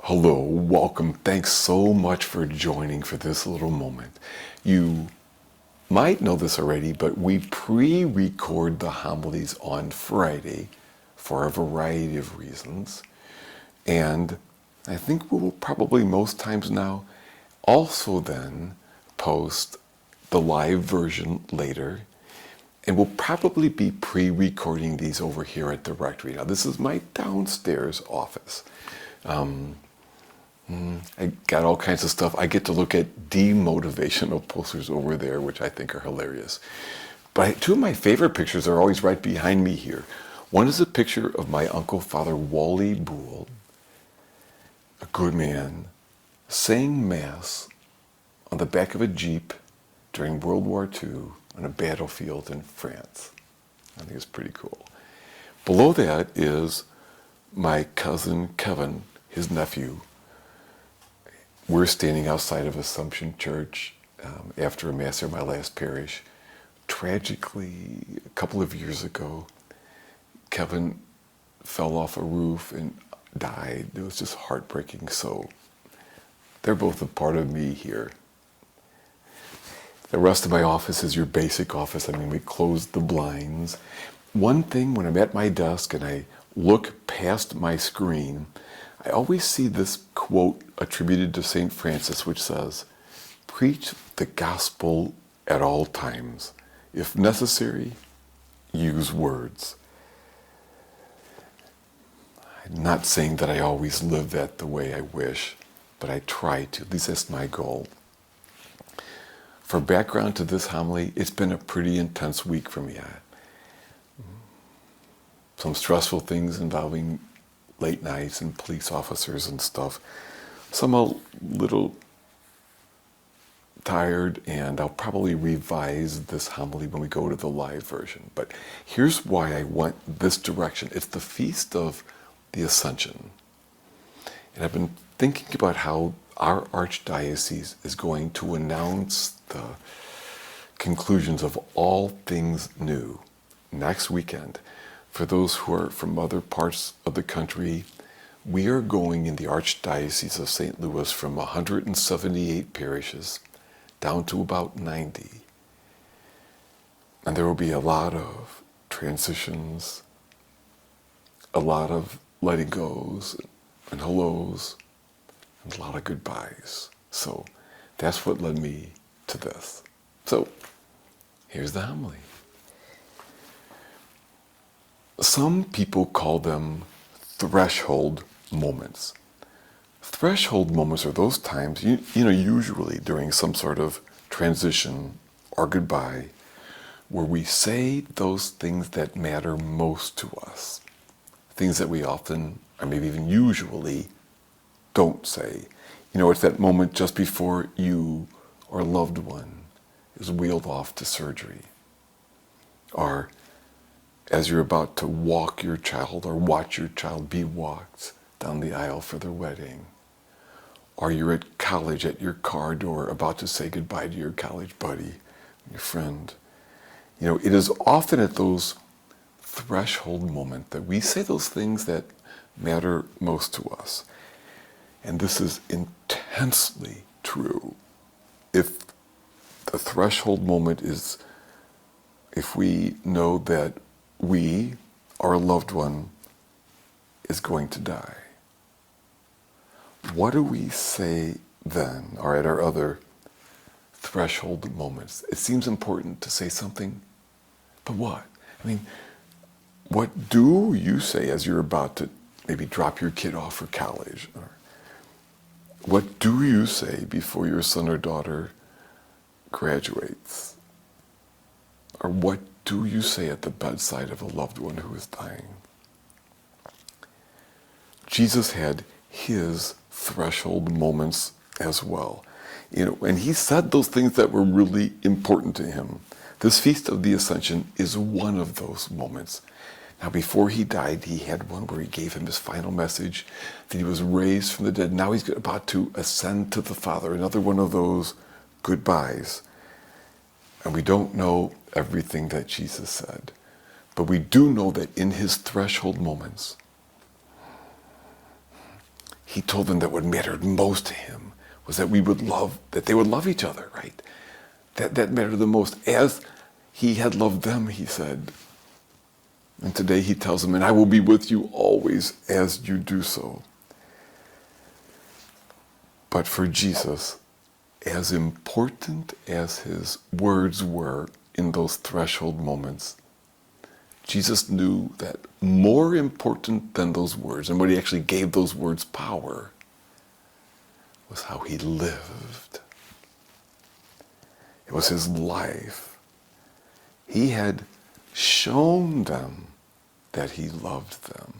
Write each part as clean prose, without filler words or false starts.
Hello, welcome. Thanks so much for joining for this little moment. You might know this already, but we pre-record the homilies on Friday for a variety of reasons. And I think we will probably most times now also then post the live version later. And we'll probably be pre-recording these over here at the rectory. Now, this is my downstairs office. I got all kinds of stuff. I get to look at demotivational posters over there, which I think are hilarious. But two of my favorite pictures are always right behind me here. One is a picture of my uncle, Father Wally Boole, a good man, saying Mass on the back of a Jeep during World War II on a battlefield in France. I think it's pretty cool. Below that is my cousin Kevin, his nephew. We're standing outside of Assumption Church after a Mass at my last parish. Tragically, a couple of years ago, Kevin fell off a roof and died. It was just heartbreaking. So they're both a part of me here. The rest of my office is your basic office. I mean, we closed the blinds. One thing, when I'm at my desk and I look past my screen, I always see this quote attributed to St. Francis, which says, "Preach the gospel at all times. If necessary, use words." I'm not saying that I always live that the way I wish, but I try to. At least that's my goal. For background to this homily, it's been a pretty intense week for me. Some stressful things involving late nights and police officers and stuff. So I'm a little tired, and I'll probably revise this homily when we go to the live version. But here's why I went this direction. It's the Feast of the Ascension. And I've been thinking about how our archdiocese is going to announce the conclusions of all things new next weekend. For those who are from other parts of the country, we are going in the Archdiocese of St. Louis from 178 parishes down to about 90. And there will be a lot of transitions, a lot of letting goes and hellos, and a lot of goodbyes. So that's what led me to this. So here's the homily. Some people call them threshold moments. Threshold moments are those times, usually during some sort of transition or goodbye, where we say those things that matter most to us. Things that we often, or maybe even usually, don't say. It's that moment just before you or a loved one is wheeled off to surgery. Or as you're about to walk your child or watch your child be walked down the aisle for their wedding. Or you're at college at your car door about to say goodbye to your college buddy, your friend. It is often at those threshold moments that we say those things that matter most to us. And this is intensely true. If the threshold moment is, if we know that we, or a loved one, is going to die. What do we say then, or at our other threshold moments? It seems important to say something, but what? What do you say as you're about to maybe drop your kid off for college? Or what do you say before your son or daughter graduates? Or what do you say at the bedside of a loved one who is dying? Jesus had his threshold moments as well. And he said those things that were really important to him. This Feast of the Ascension is one of those moments. Now, before he died, he had one where he gave him his final message, that he was raised from the dead. Now he's about to ascend to the Father, another one of those goodbyes. And we don't know everything that Jesus said, but we do know that in his threshold moments, he told them that what mattered most to him was that they would love each other, right? That mattered the most. As he had loved them, he said. And today he tells them, and I will be with you always as you do so. But for Jesus, as important as his words were in those threshold moments, Jesus knew that more important than those words, and what he actually gave those words power, was how he lived. It was his life. He had shown them that he loved them.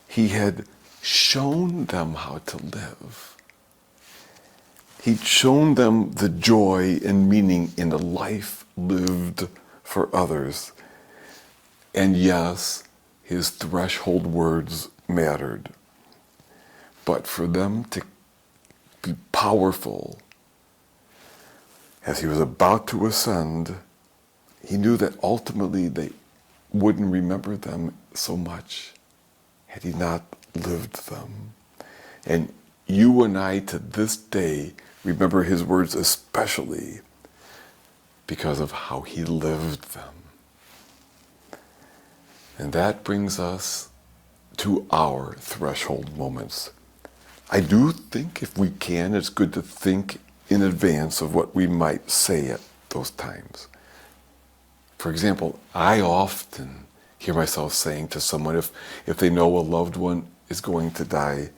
He had shown them how to live. He'd shown them the joy and meaning in a life lived for others. And yes, his threshold words mattered. But for them to be powerful as he was about to ascend, he knew that ultimately they wouldn't remember them so much had he not lived them. And you and I to this day remember his words especially because of how he lived them. And that brings us to our threshold moments. I do think if we can, it's good to think in advance of what we might say at those times. For example, I often hear myself saying to someone, if they know a loved one is going to die,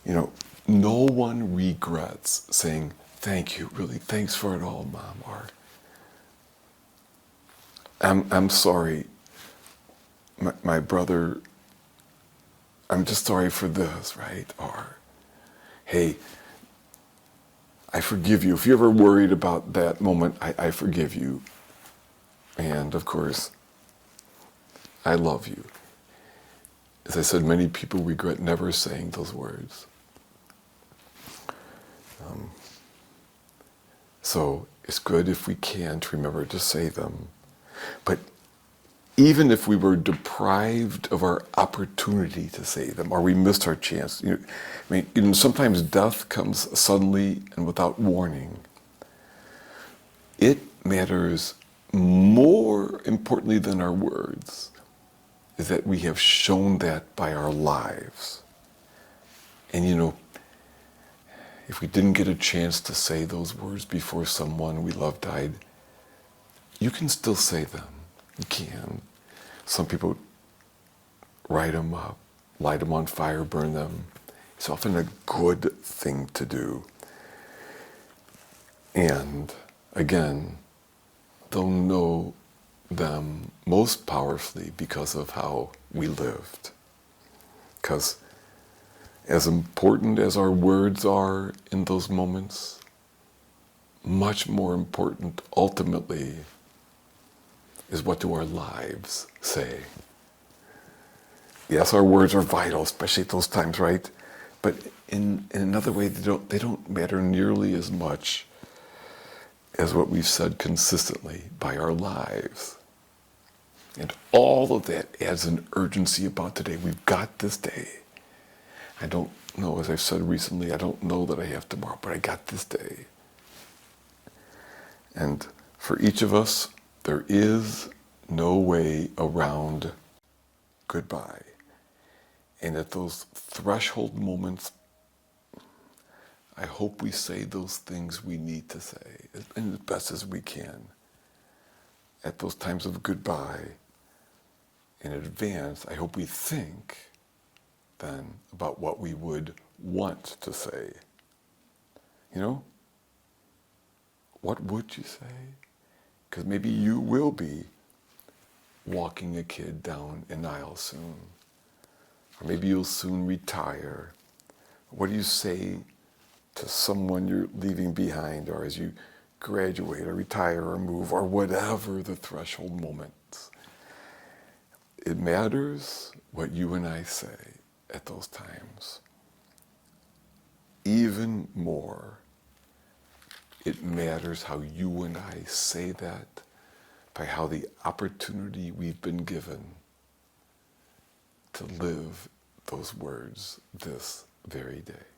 no one regrets saying, thank you, really, thanks for it all, Mom, or I'm sorry, my brother, I'm just sorry for this, right? Or, hey, I forgive you. If you're ever worried about that moment, I forgive you. And of course, I love you. As I said, many people regret never saying those words. So it's good if we can to remember to say them. But even if we were deprived of our opportunity to say them, or we missed our chance, sometimes death comes suddenly and without warning. It matters more importantly than our words is that we have shown that by our lives. And if we didn't get a chance to say those words before someone we love died, you can still say them. You can. Some people write them up, light them on fire, burn them. It's often a good thing to do. And again, they'll know them most powerfully because of how we lived. Because as important as our words are in those moments, much more important ultimately is what do our lives say. Yes, our words are vital, especially at those times, right? But in another way, they don't matter nearly as much as what we've said consistently by our lives. And all of that adds an urgency about today. We've got this day. I don't know, as I've said recently, I don't know that I have tomorrow, but I got this day. And for each of us, there is no way around goodbye. And at those threshold moments, I hope we say those things we need to say, as best as we can. At those times of goodbye, in advance, I hope we think then about what we would want to say. What would you say? Because maybe you will be walking a kid down an aisle soon. Or maybe you'll soon retire. What do you say to someone you're leaving behind, or as you graduate or retire or move, or whatever the threshold moments? It matters what you and I say at those times. Even more, it matters how you and I say that by how the opportunity we've been given to live those words this very day.